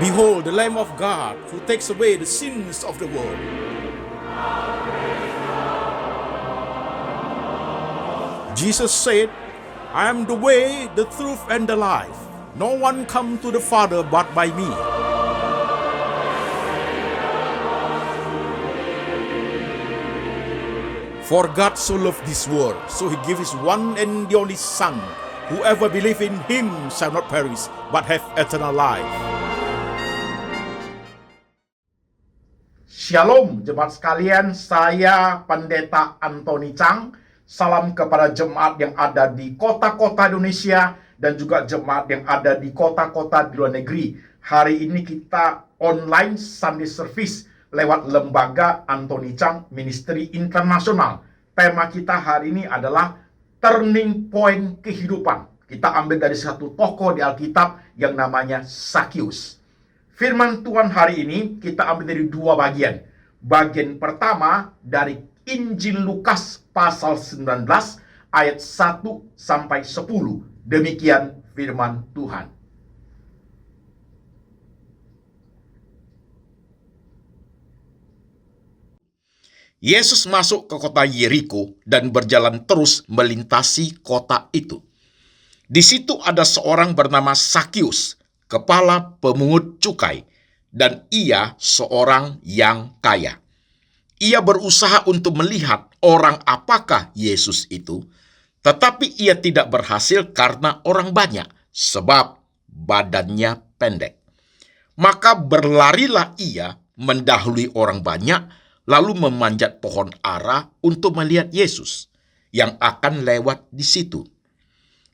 Behold, the Lamb of God who takes away the sins of the world. Jesus said, I am the way, the truth, and the life. No one come to the Father but by me. For God so loved this world, so he gave his one and the only Son. Whoever believe in him shall not perish, but have eternal life. Shalom jemaat sekalian, saya Pendeta Antoni Chang. Salam kepada jemaat yang ada di kota-kota Indonesia dan juga jemaat yang ada di kota-kota di luar negeri. Hari ini kita online Sunday Service lewat lembaga Antoni Chang Ministry Internasional. Tema kita hari ini adalah Turning Point Kehidupan. Kita ambil dari satu tokoh di Alkitab yang namanya Sakius. Firman Tuhan hari ini kita ambil dari dua bagian. Bagian pertama dari Injil Lukas pasal 19 ayat 1 sampai 10. Demikian firman Tuhan. Yesus masuk ke kota Yeriko dan berjalan terus melintasi kota itu. Di situ ada seorang bernama Sakius, kepala pemungut cukai, dan ia seorang yang kaya. Ia berusaha untuk melihat orang apakah Yesus itu, tetapi ia tidak berhasil karena orang banyak, sebab badannya pendek. Maka berlarilah ia mendahului orang banyak, lalu memanjat pohon ara untuk melihat Yesus yang akan lewat di situ.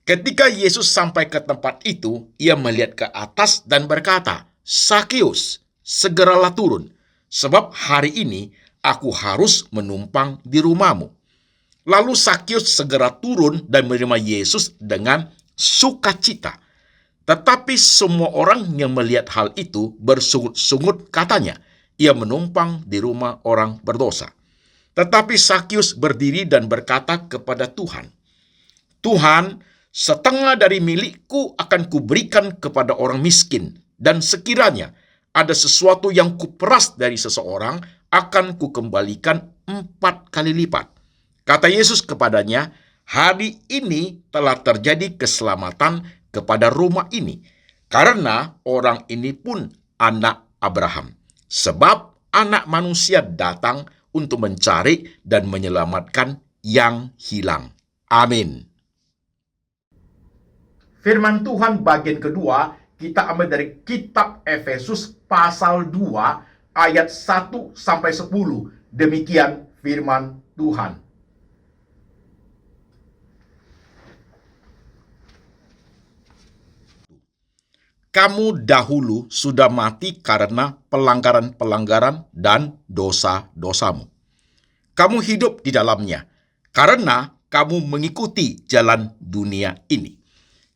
Ketika Yesus sampai ke tempat itu, ia melihat ke atas dan berkata, Sakius, segeralah turun, sebab hari ini aku harus menumpang di rumahmu. Lalu Sakius segera turun dan menerima Yesus dengan sukacita. Tetapi semua orang yang melihat hal itu bersungut-sungut katanya, ia menumpang di rumah orang berdosa. Tetapi Sakius berdiri dan berkata kepada Tuhan, Tuhan, setengah dari milikku akan kuberikan kepada orang miskin, dan sekiranya ada sesuatu yang kuperas dari seseorang, akan kukembalikan 4 kali lipat. Kata Yesus kepadanya, hari ini telah terjadi keselamatan kepada rumah ini, karena orang ini pun anak Abraham. Sebab anak manusia datang untuk mencari dan menyelamatkan yang hilang. Amin. Firman Tuhan bagian kedua kita ambil dari kitab Efesus pasal 2 ayat 1 sampai 10. Demikian firman Tuhan. Kamu dahulu sudah mati karena pelanggaran-pelanggaran dan dosa-dosamu. Kamu hidup di dalamnya karena kamu mengikuti jalan dunia ini.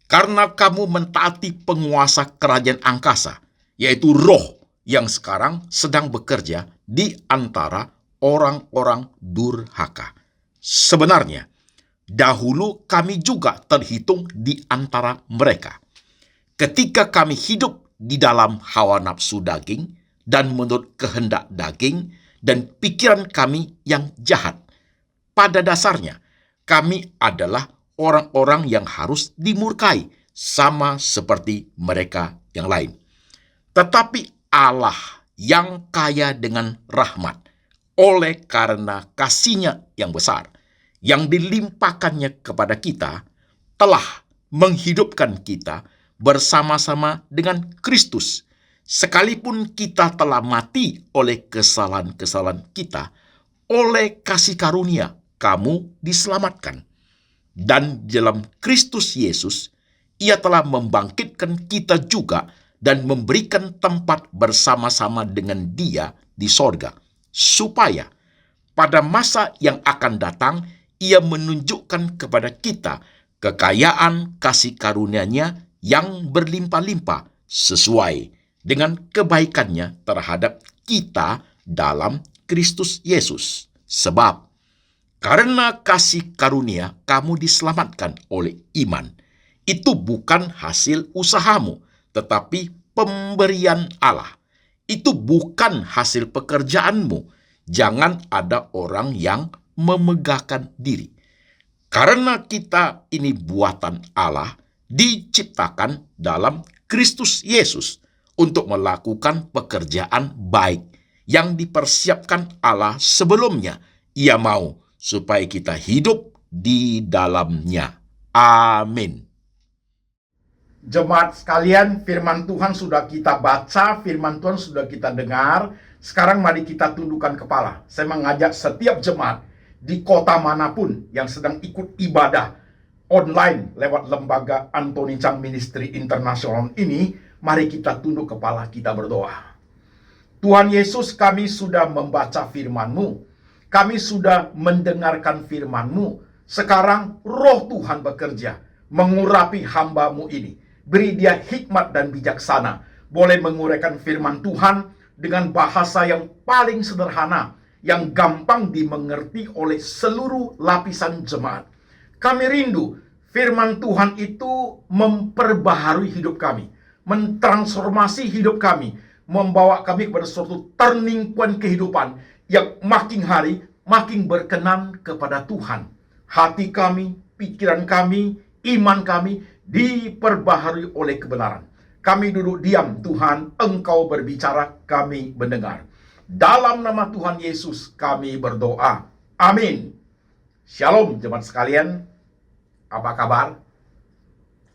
Karena kamu mentaati penguasa kerajaan angkasa, yaitu roh yang sekarang sedang bekerja di antara orang-orang durhaka. Sebenarnya, dahulu kami juga terhitung di antara mereka. Ketika kami hidup di dalam hawa nafsu daging dan menurut kehendak daging dan pikiran kami yang jahat. Pada dasarnya, kami adalah orang-orang yang harus dimurkai sama seperti mereka yang lain. Tetapi Allah yang kaya dengan rahmat, oleh karena kasih-Nya yang besar, yang dilimpahkannya kepada kita, telah menghidupkan kita bersama-sama dengan Kristus. Sekalipun kita telah mati oleh kesalahan-kesalahan kita, oleh kasih karunia kamu diselamatkan. Dan dalam Kristus Yesus, Ia telah membangkitkan kita juga dan memberikan tempat bersama-sama dengan Dia di sorga, supaya pada masa yang akan datang Ia menunjukkan kepada kita kekayaan kasih karunia-Nya yang berlimpah-limpah sesuai dengan kebaikan-Nya terhadap kita dalam Kristus Yesus. Sebab karena kasih karunia kamu diselamatkan oleh iman. Itu bukan hasil usahamu, tetapi pemberian Allah. Itu bukan hasil pekerjaanmu. Jangan ada orang yang memegahkan diri. Karena kita ini buatan Allah, diciptakan dalam Kristus Yesus untuk melakukan pekerjaan baik yang dipersiapkan Allah sebelumnya. Ia mau supaya kita hidup di dalamnya. Amin. Jemaat sekalian, firman Tuhan sudah kita baca, firman Tuhan sudah kita dengar. Sekarang mari kita tundukkan kepala. Saya mengajak setiap jemaat di kota manapun yang sedang ikut ibadah online lewat lembaga Anthony Chang Ministry International ini, mari kita tunduk kepala, kita berdoa. Tuhan Yesus, kami sudah membaca firman-Mu. Kami sudah mendengarkan firman-Mu. Sekarang roh Tuhan bekerja, mengurapi hamba-Mu ini. Beri dia hikmat dan bijaksana, boleh menguraikan firman Tuhan dengan bahasa yang paling sederhana, yang gampang dimengerti oleh seluruh lapisan jemaat. Kami rindu firman Tuhan itu memperbaharui hidup kami, mentransformasi hidup kami, membawa kami kepada suatu turning point kehidupan yang makin hari makin berkenan kepada Tuhan. Hati kami, pikiran kami, iman kami diperbaharui oleh kebenaran. Kami duduk diam, Tuhan, Engkau berbicara, kami mendengar. Dalam nama Tuhan Yesus kami berdoa. Amin. Shalom jemaat sekalian. Apa kabar?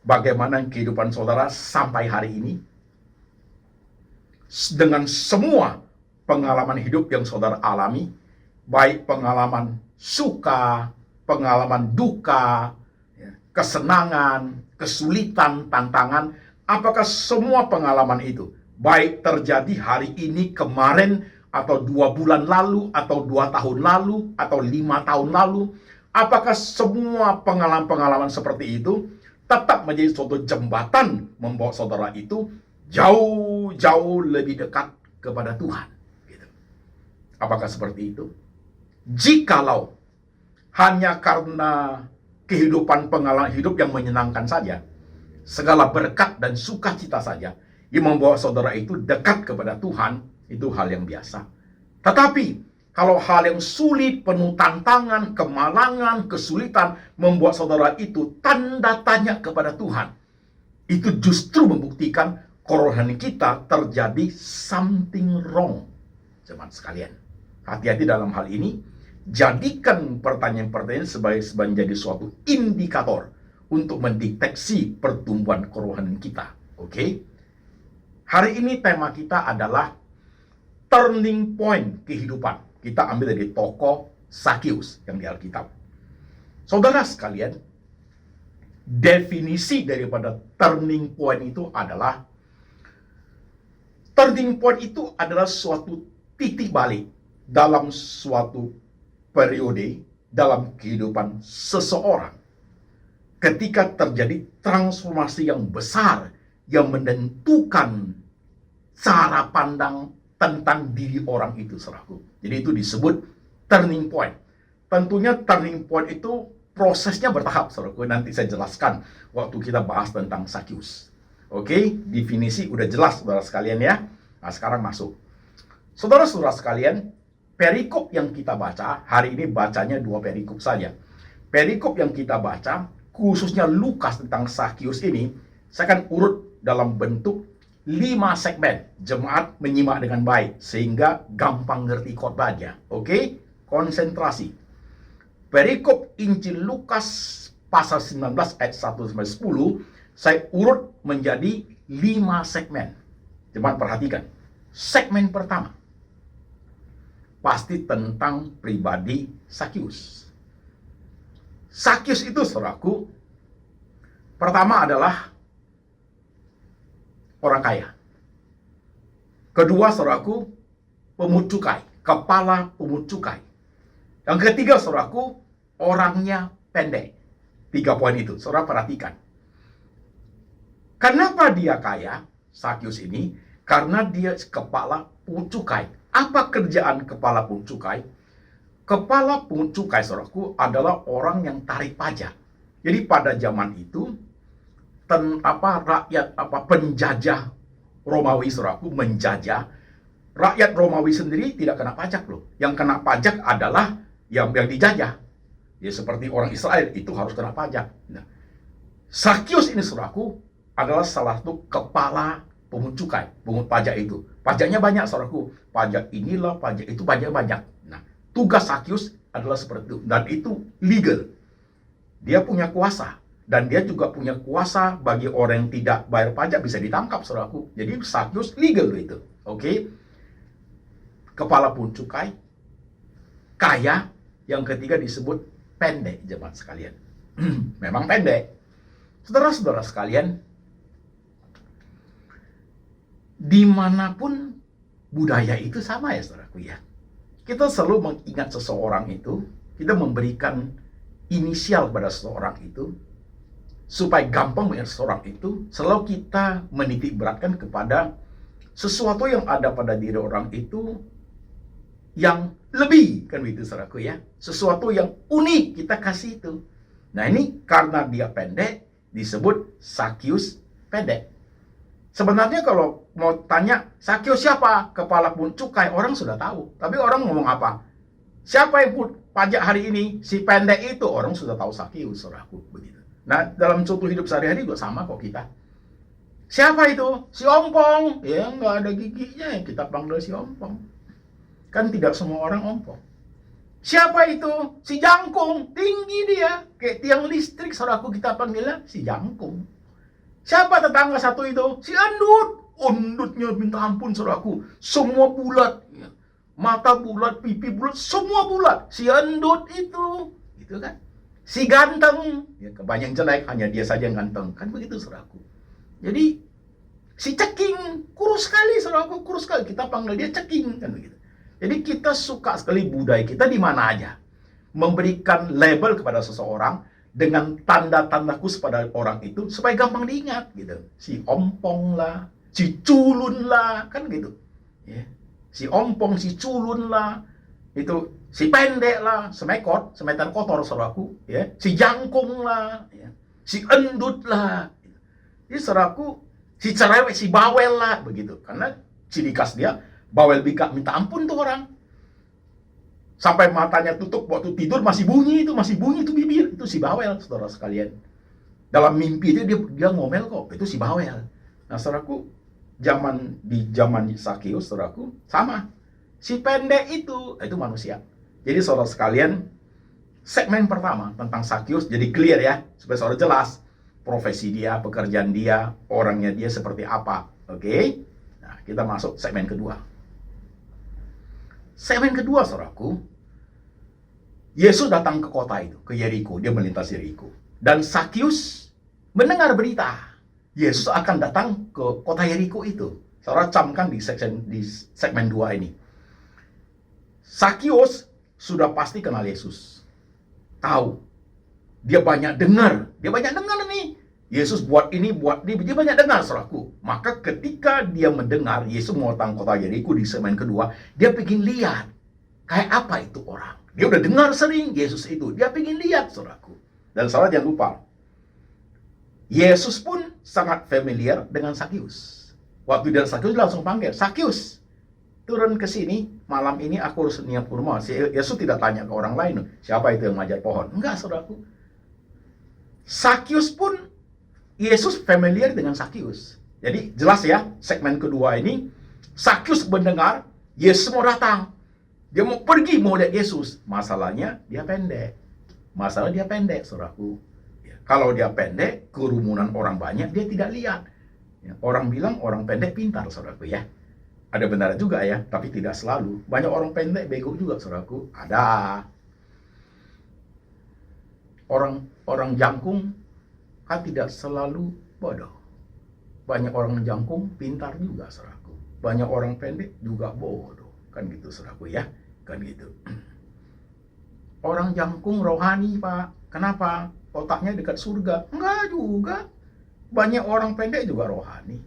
Bagaimana kehidupan saudara sampai hari ini? Dengan semua pengalaman hidup yang saudara alami, baik pengalaman suka, pengalaman duka, kesenangan, kesulitan, tantangan, apakah semua pengalaman itu baik terjadi hari ini, kemarin, atau 2 bulan lalu, atau 2 tahun lalu, atau 5 tahun lalu, apakah semua pengalaman-pengalaman seperti itu tetap menjadi suatu jembatan membawa saudara itu jauh-jauh lebih dekat kepada Tuhan? Gitu. Apakah seperti itu? Jikalau hanya karena kehidupan pengalaman hidup yang menyenangkan saja, segala berkat dan sukacita saja yang membawa saudara itu dekat kepada Tuhan, itu hal yang biasa. Tetapi kalau hal yang sulit, penuh tantangan, kemalangan, kesulitan membuat saudara itu tanda tanya kepada Tuhan, itu justru membuktikan kerohanian kita terjadi something wrong. Jemaat sekalian, hati-hati dalam hal ini. Jadikan pertanyaan-pertanyaan sebagai menjadi suatu indikator untuk mendeteksi pertumbuhan kerohanian kita. Oke? Hari ini tema kita adalah turning point kehidupan. Kita ambil dari tokoh Sakius yang di Alkitab. Saudara sekalian, definisi daripada turning point itu adalah suatu titik balik dalam suatu periode dalam kehidupan seseorang ketika terjadi transformasi yang besar yang menentukan cara pandang tentang diri orang itu, saudaraku. Jadi itu disebut turning point. Tentunya turning point itu prosesnya bertahap, saudaraku. Nanti saya jelaskan waktu kita bahas tentang Sakius. Oke, definisi udah jelas saudara sekalian ya. Nah, sekarang masuk. Saudara-saudara sekalian, perikop yang kita baca, hari ini bacanya 2 perikop saja. Perikop yang kita baca, khususnya Lukas tentang Sakius ini, saya akan urut dalam bentuk 5 segmen. Jemaat menyimak dengan baik, sehingga gampang ngerti khotbahnya. Oke? Konsentrasi. Perikop Injil Lukas pasal 19 ayat 1-10, saya urut menjadi 5 segmen. Jemaat perhatikan. Segmen pertama pasti tentang pribadi Sakius. Sakius itu, saudaraku, pertama adalah orang kaya. Kedua, saudaraku, pemungut cukai, kepala pemungut cukai. Yang ketiga, saudaraku, orangnya pendek. 3 poin itu, saudara perhatikan. Kenapa dia kaya, Sakius ini? Karena dia kepala pemungut cukai. Apa kerjaan kepala pungut cukai? Kepala pungut cukai, saudaraku, adalah orang yang tarik pajak. Jadi pada zaman itu, rakyat penjajah Romawi, saudaraku, menjajah. Rakyat Romawi sendiri tidak kena pajak loh. Yang kena pajak adalah yang dijajah. Ya seperti orang Israel itu harus kena pajak. Nah, Sakyus ini, saudaraku, adalah salah satu kepala pungut cukai, pungut pajak itu. Pajaknya banyak, saudaraku. Pajak inilah, pajak itu, pajak banyak. Nah, tugas Sakyus adalah seperti itu. Dan itu legal. Dia punya kuasa. Dan dia juga punya kuasa bagi orang yang tidak bayar pajak bisa ditangkap, saudaraku. Jadi Sakyus legal itu. Oke. Kepala pungut cukai, kaya. Yang ketiga disebut pendek, jemaat sekalian. Memang pendek. Saudara-saudara sekalian, dimanapun budaya itu sama ya, saudaraku ya. Kita selalu mengingat seseorang itu, kita memberikan inisial pada seseorang itu, supaya gampang mengingat seseorang itu, selalu kita menitik beratkan kepada sesuatu yang ada pada diri orang itu yang lebih, kan begitu saudaraku ya. Sesuatu yang unik kita kasih itu. Nah ini karena dia pendek, disebut Sakyus pendek. Sebenarnya kalau mau tanya, Sakyus siapa? Kepala pungut cukai, orang sudah tahu. Tapi orang ngomong apa? Siapa yang pungut pajak hari ini? Si pendek itu, orang sudah tahu Sakyus, saudaraku, begitu. Nah, dalam contoh hidup sehari-hari juga sama kok kita. Siapa itu? Si ompong. Ya, nggak ada giginya, kita panggil si ompong. Kan tidak semua orang ompong. Siapa itu? Si jangkung. Tinggi dia. Kayak tiang listrik, saudaraku, kita panggilnya si jangkung. Siapa tetangga satu itu? Si endut. Endutnya minta ampun, saudaraku. Semua bulat. Mata bulat, pipi bulat, semua bulat. Si endut itu. Gitu kan? Si ganteng, ya kebanyakan jelek, hanya dia saja yang ganteng. Kan begitu, saudaraku. Jadi, si ceking, kurus sekali, saudaraku, kurus sekali. Kita panggil dia ceking, kan begitu. Jadi kita suka sekali budaya kita di mana aja. Memberikan label kepada seseorang dengan tanda-tanda khusus pada orang itu, supaya gampang diingat, gitu. Si ompong lah, si culun lah, kan gitu. Ya. Si ompong, si culun lah, itu si pendek lah, semekot, semetan kotor, saudaraku, ya. Si jangkung lah, ya. Si endut lah. Jadi saudaraku, si cerewet, si bawel lah, begitu. Karena ciri khas dia, bawel bika minta ampun tuh orang. Sampai matanya tutup waktu tidur masih bunyi itu bibir. Itu si bawel, saudara sekalian. Dalam mimpi dia ngomel kok, itu si bawel. Nah, saudaraku, di zaman Sakyus, saudaraku, sama. Si pendek itu manusia. Jadi saudara sekalian, segmen pertama tentang Sakyus jadi clear ya, supaya saudara jelas profesi dia, pekerjaan dia, orangnya dia seperti apa. Oke? Nah, kita masuk segmen kedua. Segmen kedua, saudaraku, Yesus datang ke kota itu, ke Yeriko, dia melintas Yeriko. Dan Sakyus mendengar berita Yesus akan datang ke kota Yeriko itu. Saudara camkan di segmen 2 ini. Sakyus sudah pasti kenal Yesus. Tahu. Dia banyak dengar nih. Yesus buat ini, buat ini, dia banyak dengar, saudaraku. Maka ketika dia mendengar Yesus mau datang ke kota Yeriko di segmen kedua, dia pengen lihat kayak apa itu orang. Dia udah dengar sering Yesus itu, dia pengen lihat, saudaraku. Dan saudara jangan lupa, Yesus pun sangat familiar dengan Sakyus. Waktu dia Sakyus langsung panggil, Sakyus, turun ke sini, malam ini aku harus niat kurma. Yesus tidak tanya ke orang lain, siapa itu yang manjat pohon. Enggak, saudaraku. Sakyus pun, Yesus familiar dengan Sakyus. Jadi jelas ya, segmen kedua ini, Sakyus mendengar Yesus mau datang. Dia mau pergi, mau lihat Yesus. Masalahnya dia pendek. Saudaraku. Ya, kalau dia pendek, kerumunan orang banyak, dia tidak lihat. Ya, orang bilang orang pendek pintar, saudaraku ya. Ada benar juga ya, tapi tidak selalu. Banyak orang pendek bego juga, saudaraku. Ada. Orang jangkung kan tidak selalu bodoh. Banyak orang jangkung pintar juga, saudaraku. Banyak orang pendek juga bodoh. Kan gitu, saudaraku ya. Kan gitu. Orang jangkung rohani, Pak. Kenapa? Otaknya dekat surga. Enggak juga. Banyak orang pendek juga rohani.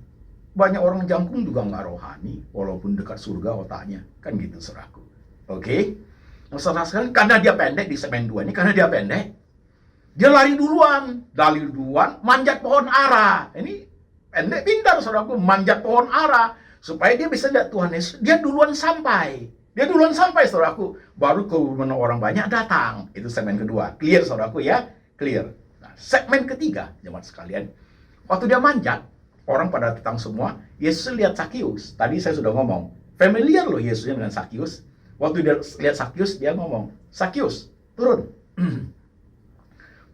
Banyak orang jangkung juga enggak rohani. Walaupun dekat surga otaknya. Kan gitu, saudaraku. Oke? Nah, saudara sekalian, karena dia pendek di segmen 2 ini, karena dia pendek, dia lari duluan, manjat pohon ara. Ini pendek pintar, saudaraku, manjat pohon ara supaya dia bisa lihat Tuhan Yesus. Dia duluan sampai. Saudaraku. Baru kerumunan orang banyak datang. Itu segmen kedua. Clear, saudaraku ya? Clear. Nah, segmen ketiga, jemaat sekalian. Waktu dia manjat, orang pada datang semua. Yesus lihat Sakius. Tadi saya sudah ngomong. Familiar loh Yesusnya dengan Sakius. Waktu dia lihat Sakius, dia ngomong, Sakius, turun.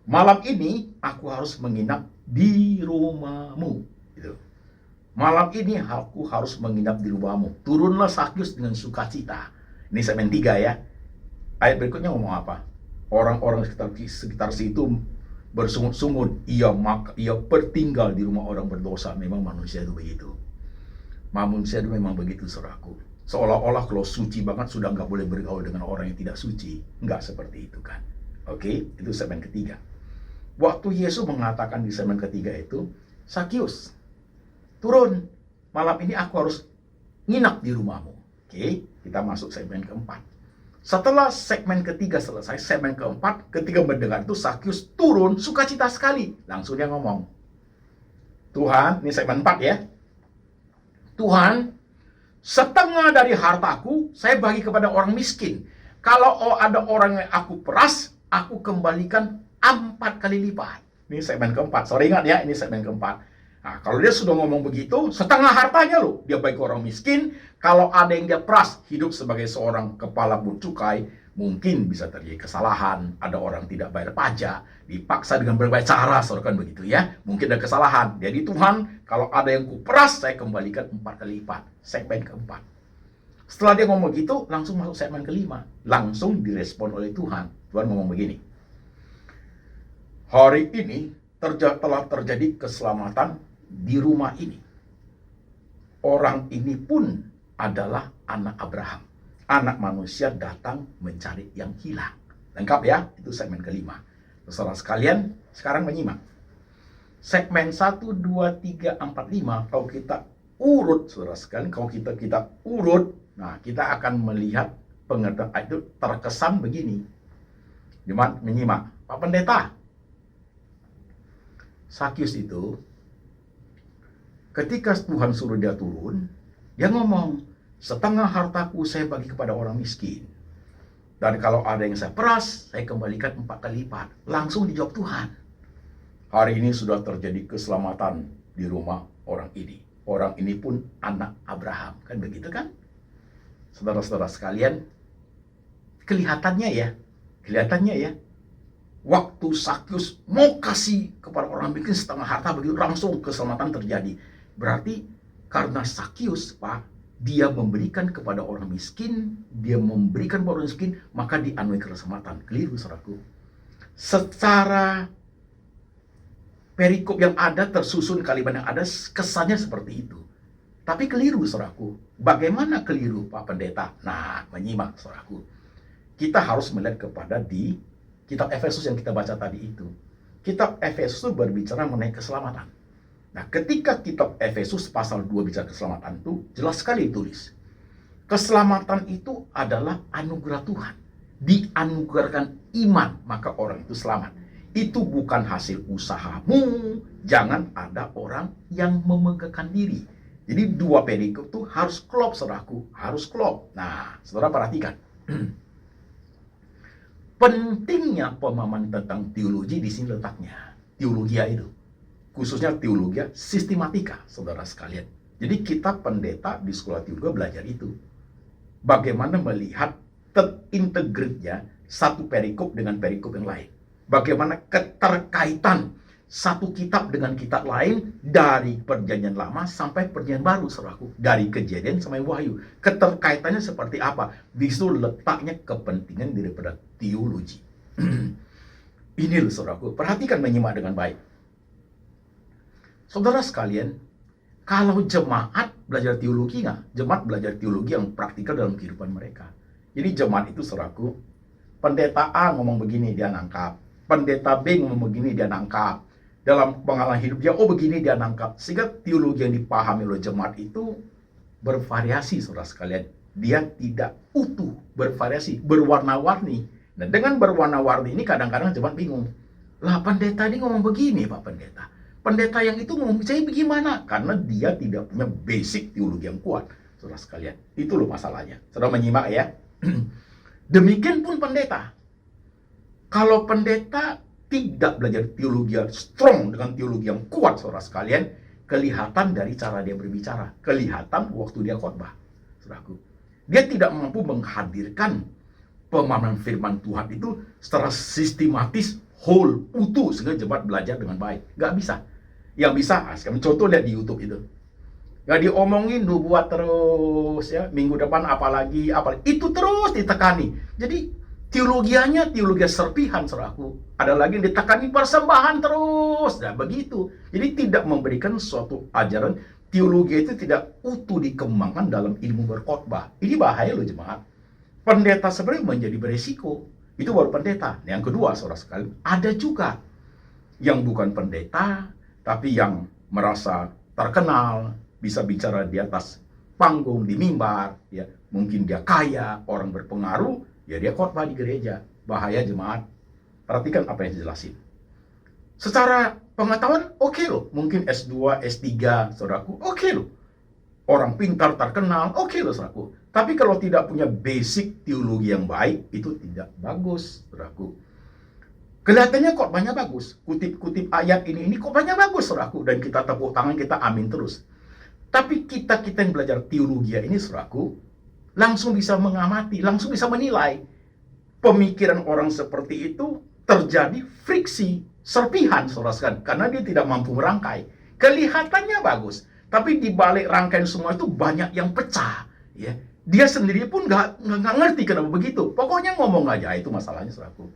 Malam ini aku harus menginap di rumahmu. Gitu. Malam ini aku harus menginap di rumahmu. Turunlah Sakius dengan sukacita. Ini segmen 3 ya. Ayat berikutnya ngomong apa? Orang-orang sekitar situ bersungut-sungut. Ia bertinggal di rumah orang berdosa. Memang manusia itu begitu. Manusia itu memang begitu, saudaraku. Seolah-olah kalau suci banget sudah nggak boleh bergaul dengan orang yang tidak suci. Nggak seperti itu kan. Oke, itu segmen ketiga. Waktu Yesus mengatakan di segmen ketiga itu, Sakius, turun. Malam ini aku harus nginap di rumahmu. Oke, kita masuk segmen keempat. Setelah segmen ketiga selesai, segmen keempat, ketika mendengar itu Sakius turun, sukacita sekali. Langsung dia ngomong, Tuhan, ini segmen 4 ya. Tuhan, setengah dari hartaku saya bagi kepada orang miskin. Kalau ada orang yang aku peras, aku kembalikan 4 kali lipat. Ini segmen keempat. Sorry, ingat ya, ini segmen keempat. Nah, kalau dia sudah ngomong begitu, setengah hartanya loh dia bagi ke orang miskin. Kalau ada yang dia peras, hidup sebagai seorang kepala bea cukai, mungkin bisa terjadi kesalahan. Ada orang tidak bayar pajak, dipaksa dengan berbagai cara, saudara, kan begitu ya. Mungkin ada kesalahan. Jadi Tuhan, kalau ada yang kuperas, saya kembalikan 4 kali lipat. Segmen keempat. Setelah dia ngomong gitu, langsung masuk segmen kelima. Langsung direspon oleh Tuhan. Tuhan ngomong begini. Hari ini telah terjadi keselamatan di rumah ini. Orang ini pun adalah anak Abraham. Anak manusia datang mencari yang hilang. Lengkap ya, itu segmen kelima. Saudara sekalian, sekarang menyimak. Segmen 1, 2, 3, 4, 5, kalau kita urut, saudara sekalian, kalau kita urut, nah kita akan melihat pengertian itu terkesan begini. Jemaat menyimak. Pak Pendeta, Sakius itu, ketika Tuhan suruh dia turun, dia ngomong, setengah hartaku saya bagi kepada orang miskin. Dan kalau ada yang saya peras, saya kembalikan 4 kali lipat. Langsung dijawab Tuhan. Hari ini sudah terjadi keselamatan di rumah orang ini. Orang ini pun anak Abraham. Kan begitu kan? Saudara-saudara sekalian, kelihatannya ya, waktu Sakius mau kasih kepada orang miskin setengah harta, begitu langsung keselamatan terjadi. Berarti karena Sakius, Pak, dia memberikan kepada orang miskin, maka dianugerahkan keselamatan. Keliru, saudaraku. Secara perikop yang ada, tersusun kalimat yang ada, kesannya seperti itu. Tapi keliru, saudaraku. Bagaimana keliru, Pak Pendeta? Nah, menyimak, saudaraku. Kita harus melihat kepada di kitab Efesus yang kita baca tadi itu. Kitab Efesus itu berbicara mengenai keselamatan. Nah, ketika kitab Efesus pasal 2 bicara keselamatan itu, jelas sekali ditulis. Keselamatan itu adalah anugerah Tuhan. Dianugerahkan iman, maka orang itu selamat. Itu bukan hasil usahamu. Jangan ada orang yang memegahkan diri. Jadi dua perikop itu harus klop, saudaraku. Harus klop. Nah, saudara perhatikan. Pentingnya pemahaman tentang teologi di sini letaknya. Teologia itu. Khususnya teologi sistematika, saudara sekalian. Jadi kita pendeta di sekolah teologi belajar itu. Bagaimana melihat terintegritnya satu perikop dengan perikop yang lain. Bagaimana keterkaitan satu kitab dengan kitab lain dari perjanjian lama sampai perjanjian baru, saudaraku. Dari Kejadian sampai Wahyu. Keterkaitannya seperti apa? Di situ letaknya kepentingan daripada teologi. Ini loh, saudaraku. Perhatikan, menyimak dengan baik. Saudara sekalian, kalau jemaat belajar teologi nggak? Jemaat belajar teologi yang praktikal dalam kehidupan mereka. Jadi jemaat itu, saudaraku, pendeta A ngomong begini, dia nangkap. Pendeta B ngomong begini, dia nangkap. Dalam pengalaman hidup dia, begini dia nangkap. Sehingga teologi yang dipahami oleh jemaat itu bervariasi, saudara sekalian. Dia tidak utuh, bervariasi, berwarna-warni. Nah, dengan berwarna-warni ini kadang-kadang jemaat bingung. Lah, pendeta ini ngomong begini, Pak Pendeta. pendeta yang itu mau percaya bagaimana? Karena dia tidak punya basic teologi yang kuat. Saudara sekalian, itu loh masalahnya. Saudara menyimak ya. Demikian pun pendeta. Kalau pendeta tidak belajar teologi yang strong dengan teologi yang kuat, saudara sekalian, kelihatan dari cara dia berbicara, kelihatan waktu dia khotbah. Saudaraku, dia tidak mampu menghadirkan pemahaman firman Tuhan itu secara sistematis, whole, utuh, sehingga jemaat belajar dengan baik. Nggak bisa. Yang bisa, sekarang contoh lihat di YouTube itu. Nggak diomongin, buat terus ya, minggu depan apalagi, itu terus ditekani. Jadi teologianya teologi serpihan, saudaraku. Ada lagi yang ditekani persembahan terus, nah begitu. Jadi tidak memberikan suatu ajaran. Teologi itu tidak utuh dikembangkan dalam ilmu berkhotbah. Ini bahaya loh jemaat. Pendeta sebenarnya menjadi beresiko. Itu baru pendeta. Yang kedua, saudara sekalian, ada juga yang bukan pendeta, tapi yang merasa terkenal, bisa bicara di atas panggung, di mimbar, ya. Mungkin dia kaya, orang berpengaruh, ya dia khotbah di gereja. Bahaya jemaat. Perhatikan apa yang dijelasin. Secara pengetahuan oke loh, mungkin S2, S3, saudaraku, oke loh. Orang pintar terkenal, oke loh saudaraku. Tapi kalau tidak punya basic teologi yang baik, itu tidak bagus, saudaraku. Kelihatannya khotbahnya bagus, kutip-kutip ayat ini khotbahnya bagus, saudaraku, dan kita tepuk tangan, kita amin terus. Tapi kita yang belajar teologi ini, saudaraku, langsung bisa mengamati, langsung bisa menilai pemikiran orang seperti itu terjadi friksi, serpihan, saudara, karena dia tidak mampu merangkai. Kelihatannya bagus, tapi di balik rangkaian semua itu banyak yang pecah. Ya, dia sendiri pun nggak ngerti kenapa begitu. Pokoknya ngomong aja, itu masalahnya, saudaraku.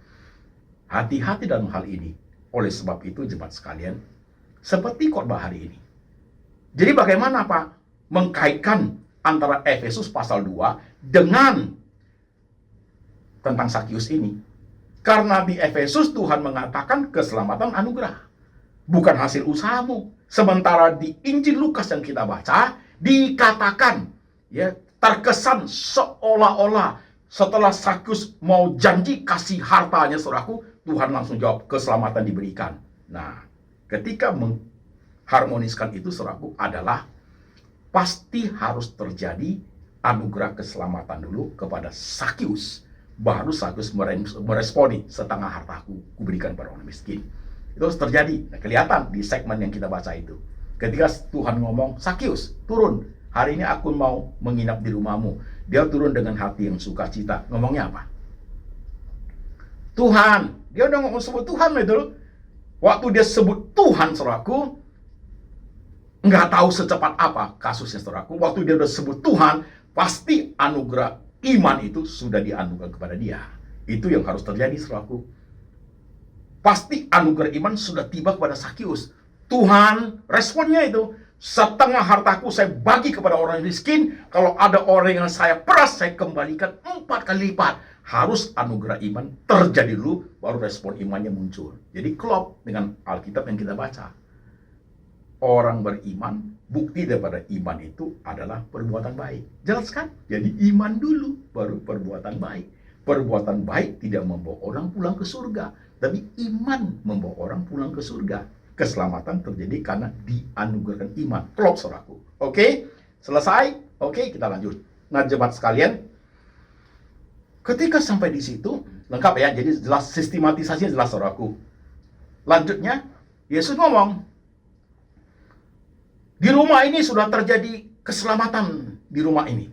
Hati-hati dalam hal ini. Oleh sebab itu, jemaat sekalian, seperti khotbah hari ini. Jadi bagaimana Pak mengkaitkan antara Efesus pasal 2 dengan tentang Sakius ini? Karena di Efesus Tuhan mengatakan keselamatan anugerah, bukan hasil usahamu. Sementara di Injil Lukas yang kita baca dikatakan, ya, terkesan seolah-olah setelah Sakius mau janji kasih hartanya, saudaraku, Tuhan langsung jawab keselamatan diberikan. Nah, ketika harmoniskan itu, saudaraku, adalah pasti harus terjadi anugerah keselamatan dulu kepada Sakius. Baru Sakius meresponi, setengah hartaku kuberikan pada orang miskin. Itu harus terjadi. Nah, kelihatan di segmen yang kita baca itu. Ketika Tuhan ngomong, Sakius, turun. Hari ini aku mau menginap di rumahmu. Dia turun dengan hati yang sukacita. Ngomongnya apa? Tuhan. Dia udah ngomong sebut Tuhan itu. Waktu dia sebut Tuhan, saudaraku, nggak tahu secepat apa kasusnya, saudaraku. Waktu dia udah sebut Tuhan, pasti anugerah iman itu sudah dianugerahkan kepada dia. Itu yang harus terjadi, saudaraku. Pasti anugerah iman sudah tiba kepada Sakius. Tuhan, responnya itu, setengah hartaku saya bagi kepada orang miskin. Kalau ada orang yang saya peras, saya kembalikan 4 kali lipat. Harus anugerah iman terjadi dulu, baru respon imannya muncul. Jadi klop dengan Alkitab yang kita baca. Orang beriman, bukti daripada iman itu adalah perbuatan baik. Jelas kan? Jadi iman dulu, baru perbuatan baik. Perbuatan baik tidak membawa orang pulang ke surga, tapi iman membawa orang pulang ke surga. Keselamatan terjadi karena dianugerahkan iman. Klop, saudaraku. Oke? Selesai? Oke, kita lanjut. Nah, jemaat sekalian, ketika sampai di situ, lengkap ya, jadi jelas, sistematisasinya jelas, saudaraku. Lanjutnya, Yesus ngomong, di rumah ini sudah terjadi keselamatan di rumah ini.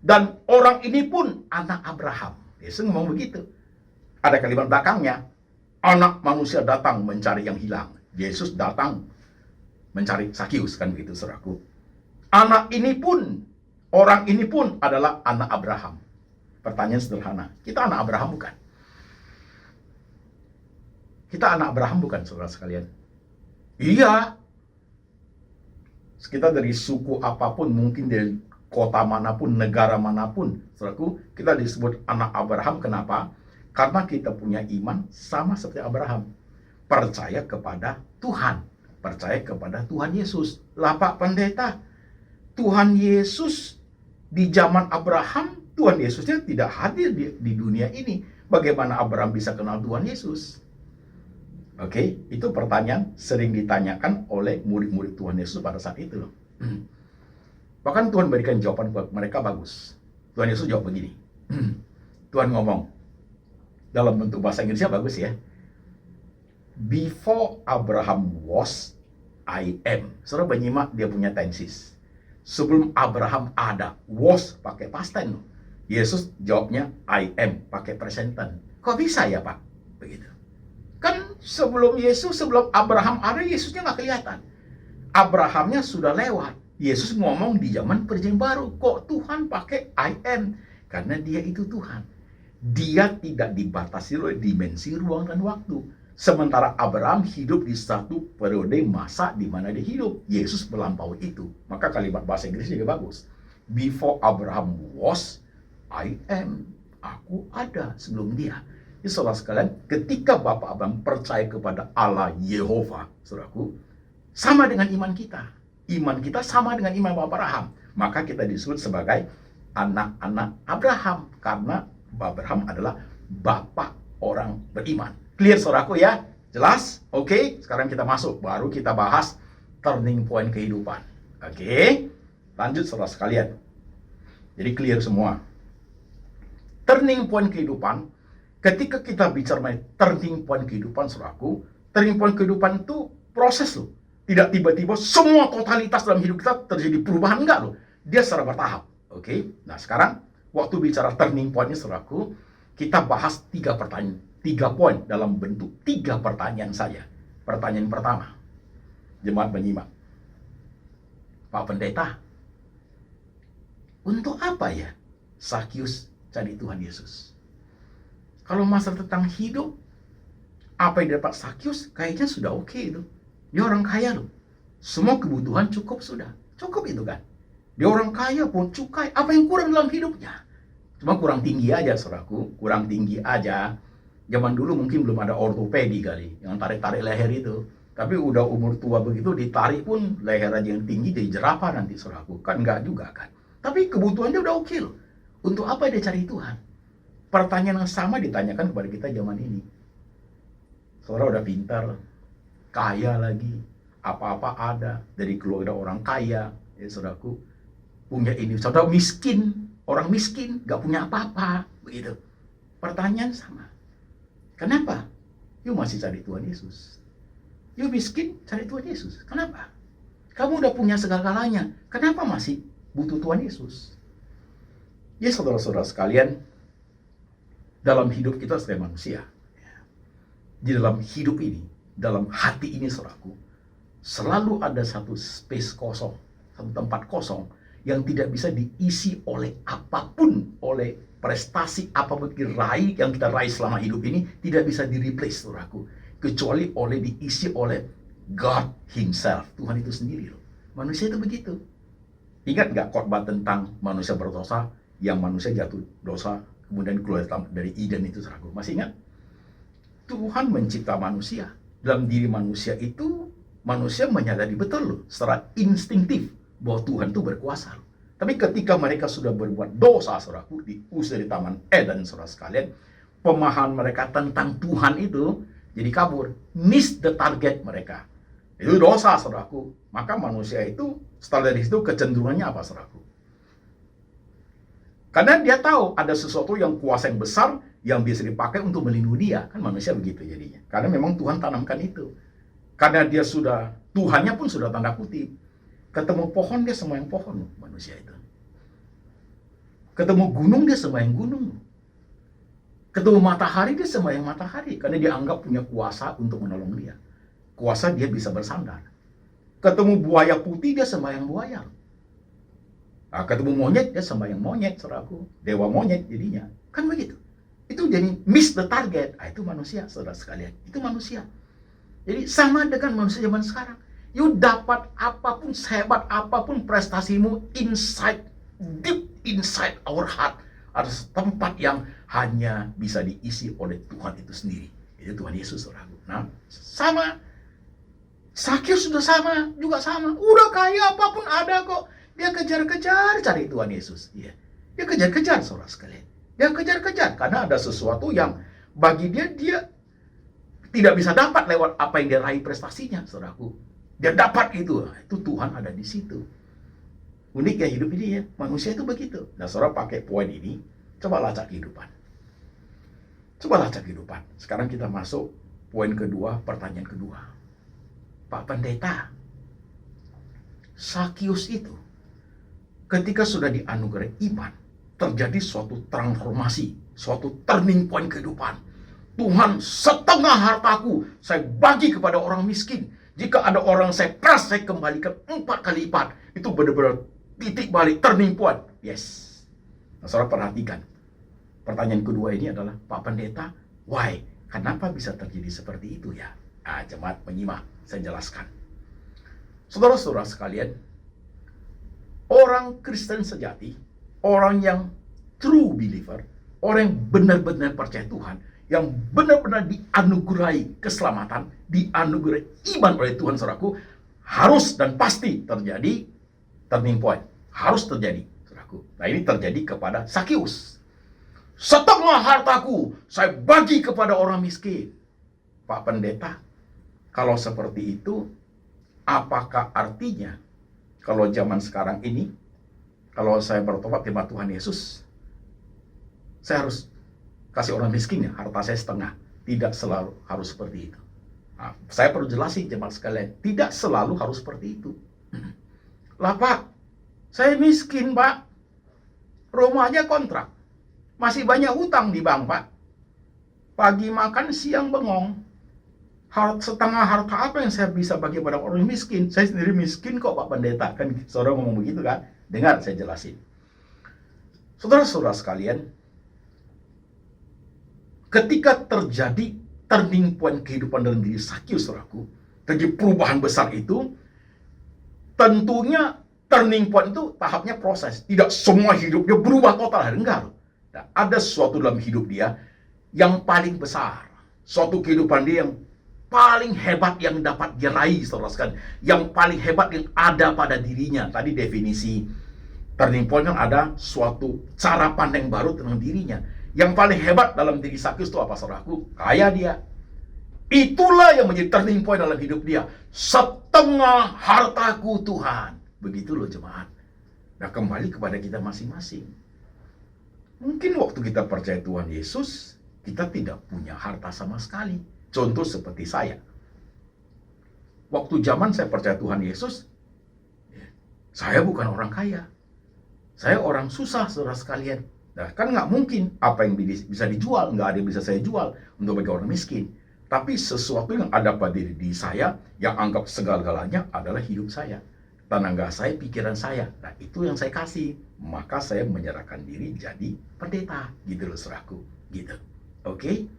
Dan orang ini pun anak Abraham. Yesus ngomong begitu. Ada kalimat belakangnya, anak manusia datang mencari yang hilang. Yesus datang mencari Sakius, kan begitu, saudaraku. Anak ini pun, orang ini pun adalah anak Abraham. Pertanyaan sederhana, kita anak Abraham bukan? Kita anak Abraham bukan, saudara sekalian? Iya. Kita dari suku apapun, mungkin dari kota manapun, negara manapun, saudaraku, kita disebut anak Abraham. Kenapa? Karena kita punya iman sama seperti Abraham. Percaya kepada Tuhan. Percaya kepada Tuhan Yesus. Lah Pak Pendeta, Tuhan Yesus di zaman Abraham, Tuhan Yesusnya tidak hadir di dunia ini. Bagaimana Abraham bisa kenal Tuhan Yesus? Oke, itu pertanyaan sering ditanyakan oleh murid-murid Tuhan Yesus pada saat itu loh. Bahkan Tuhan berikan jawaban buat mereka bagus. Tuhan Yesus jawab begini. Tuhan ngomong dalam bentuk bahasa Inggrisnya bagus ya. Before Abraham was, I am. Saudara menyimak dia punya tenses. Sebelum Abraham ada, was pakai past tense loh. Yesus jawabnya I am pakai present tense. Kok bisa ya Pak? Begitu. Kan sebelum Abraham ada, Yesusnya nggak kelihatan. Abrahamnya sudah lewat. Yesus ngomong di zaman perjanjian baru. Kok Tuhan pakai I am? Karena dia itu Tuhan. Dia tidak dibatasi oleh dimensi ruang dan waktu. Sementara Abraham hidup di satu periode masa di mana dia hidup. Yesus melampaui itu. Maka kalimat bahasa Inggris juga bagus. Before Abraham was, I am. Aku ada sebelum dia. Jadi saudara sekalian, ketika Bapak Abraham percaya kepada Allah Yehova, saudaraku, sama dengan iman kita. Iman kita sama dengan iman Bapak Abraham. Maka kita disebut sebagai anak-anak Abraham. Karena Abraham adalah bapak orang beriman. Clear saudaraku ya? Jelas? Oke, sekarang kita masuk. Baru kita bahas turning point kehidupan. Oke, lanjut saudara sekalian. Jadi clear semua. Turning point kehidupan, ketika kita bicara mengenai turning point kehidupan, saudaraku, turning point kehidupan itu proses loh. Tidak tiba-tiba semua totalitas dalam hidup kita terjadi perubahan, enggak loh. Dia secara bertahap. Oke, nah sekarang waktu bicara turning point ini, saudaraku, kita bahas 3 pertanyaan. 3 poin dalam bentuk 3 pertanyaan saja. Pertanyaan pertama, jemaat menyimak. Pak Pendeta, untuk apa ya Sakyus cari Tuhan Yesus? Kalau masalah tentang hidup, apa yang dapat Sakyus kayaknya sudah oke itu. Dia orang kaya loh. Semua kebutuhan cukup sudah. Cukup itu kan. Dia orang kaya pun cukai. Apa yang kurang dalam hidupnya? Cuma kurang tinggi aja, saudaraku. Kurang tinggi aja. Zaman dulu mungkin belum ada ortopedi kali, yang tarik-tarik leher itu. Tapi udah umur tua begitu, ditarik pun leher aja yang tinggi jadi jerapah nanti, saudaraku. Kan enggak juga kan. Tapi kebutuhannya udah oke loh. Untuk apa dia cari Tuhan? Pertanyaan yang sama ditanyakan kepada kita zaman ini. Saudara udah pintar, kaya lagi, apa-apa ada, dari keluarga orang kaya, ya saudaraku. Punya ini, saudara miskin, orang miskin, gak punya apa-apa, begitu. Pertanyaan sama. Kenapa? You masih cari Tuhan Yesus. You miskin, cari Tuhan Yesus. Kenapa? Kamu udah punya segala-galanya. Kenapa masih butuh Tuhan Yesus? Ya saudara-saudara sekalian, dalam hidup kita sebagai manusia, di dalam hidup ini, dalam hati ini saudaraku, selalu ada satu space kosong, satu tempat kosong yang tidak bisa diisi oleh apapun, oleh prestasi apapun yang kita raih selama hidup ini, tidak bisa di-replace, saudaraku, kecuali oleh diisi oleh God Himself, Tuhan itu sendiri loh. Manusia itu begitu. Ingat nggak khotbah tentang manusia berdosa, yang manusia jatuh dosa, kemudian keluar dari Eden itu, saudaraku? Masih ingat? Tuhan mencipta manusia. Dalam diri manusia itu, manusia menyadari betul loh, secara instinktif, bahwa Tuhan itu berkuasa loh. Tapi ketika mereka sudah berbuat dosa, saudaraku, diusir dari Taman Eden, saudara sekalian, pemahaman mereka tentang Tuhan itu jadi kabur, miss the target mereka. Itu dosa, saudaraku. Maka manusia itu setelah dari situ kecenderungannya apa, saudaraku? Karena dia tahu ada sesuatu yang kuasa yang besar yang bisa dipakai untuk melindungi dia. Kan manusia begitu jadinya. Karena memang Tuhan tanamkan itu. Karena dia sudah, Tuhannya pun sudah tanda kutip. Ketemu pohon, dia sembahyang pohon, manusia itu. Ketemu gunung, dia sembahyang gunung. Ketemu matahari, dia sembahyang matahari. Karena dia anggap punya kuasa untuk menolong dia. Kuasa dia bisa bersandar. Ketemu buaya putih, dia sembahyang buaya. Nah, ketemu monyet, dia sembahyang monyet, saudaraku. Dewa monyet jadinya. Kan begitu. Itu jadi miss the target. Nah, itu manusia, saudara sekalian. Itu manusia. Jadi sama dengan manusia zaman sekarang. You dapat apapun, sehebat apapun prestasimu, deep inside our heart, ada tempat yang hanya bisa diisi oleh Tuhan itu sendiri. Itu Tuhan Yesus, saudaraku. Nah, sama. Sakyus sudah sama, juga sama. Udah kaya apapun ada kok. Dia kejar-kejar cari Tuhan Yesus. Iya. Dia kejar-kejar, saudara sekalian. Dia kejar-kejar karena ada sesuatu yang bagi dia tidak bisa dapat lewat apa yang dia raih prestasinya, saudaraku. Dia dapat itu Tuhan ada di situ. Unik ya hidup ini ya, manusia itu begitu. Nah, saudara pakai poin ini, coba lacak kehidupan. Coba lacak kehidupan. Sekarang kita masuk poin kedua, pertanyaan kedua. Pak Pendeta, Sakius itu ketika sudah dianugerahi iman, terjadi suatu transformasi, suatu turning point kehidupan. Tuhan, setengah hartaku saya bagi kepada orang miskin. Jika ada orang saya peras, saya kembalikan 4 kali lipat. Itu benar-benar titik balik, turning point. Yes. Nah, saudara perhatikan. Pertanyaan kedua ini adalah, Pak Pendeta, why? Kenapa bisa terjadi seperti itu ya? Nah, jemaat menyimak, saya jelaskan. Saudara-saudara sekalian, orang Kristen sejati, orang yang true believer, orang yang benar-benar percaya Tuhan, yang benar-benar dianugerahi keselamatan, dianugerahi iman oleh Tuhan, saudaraku, harus dan pasti terjadi turning point. Harus terjadi, saudaraku. Nah, ini terjadi kepada Sakius. Setengah hartaku saya bagi kepada orang miskin. Pak Pendeta, kalau seperti itu, apakah artinya kalau zaman sekarang ini, kalau saya bertobat terima Tuhan Yesus, saya harus kasih orang miskin ya, harta saya setengah? Tidak selalu harus seperti itu. Nah, saya perlu jelasin jemaat sekalian, tidak selalu harus seperti itu. Lah Pak, saya miskin Pak, rumahnya kontrak, masih banyak utang di bank Pak, pagi makan siang bengong, setengah harta apa yang saya bisa bagi pada orang miskin? Saya sendiri miskin kok Pak Pendeta. Kan saudara ngomong begitu kan? Dengar saya jelasin. Saudara-saudara sekalian, ketika terjadi turning point kehidupan dalam diri Sakius, saudaraku, terjadi perubahan besar itu, tentunya turning point itu tahapnya proses. Tidak semua hidupnya berubah total, enggak. Nah, ada sesuatu dalam hidup dia yang paling besar, suatu kehidupan dia yang paling hebat yang dapat diraih, saudara sekalian, yang paling hebat yang ada pada dirinya. Tadi definisi turning point kan ada suatu cara pandang baru tentang dirinya. Yang paling hebat dalam diri Sakius itu apa, saudaraku? Kaya dia. Itulah yang menjadi turning point dalam hidup dia. Setengah hartaku Tuhan. Begitu loh jemaat. Nah, kembali kepada kita masing-masing. Mungkin waktu kita percaya Tuhan Yesus, kita tidak punya harta sama sekali. Contoh seperti saya. Waktu zaman saya percaya Tuhan Yesus, saya bukan orang kaya. Saya orang susah, saudara sekalian. Nah, kan nggak mungkin apa yang bisa dijual, nggak ada yang bisa saya jual untuk bagi orang miskin. Tapi sesuatu yang ada pada diri saya, yang anggap segala-galanya adalah hidup saya. Tenaga saya, pikiran saya. Nah, itu yang saya kasih. Maka saya menyerahkan diri jadi pendeta. Gitu loh, saudaraku. Gitu. Oke?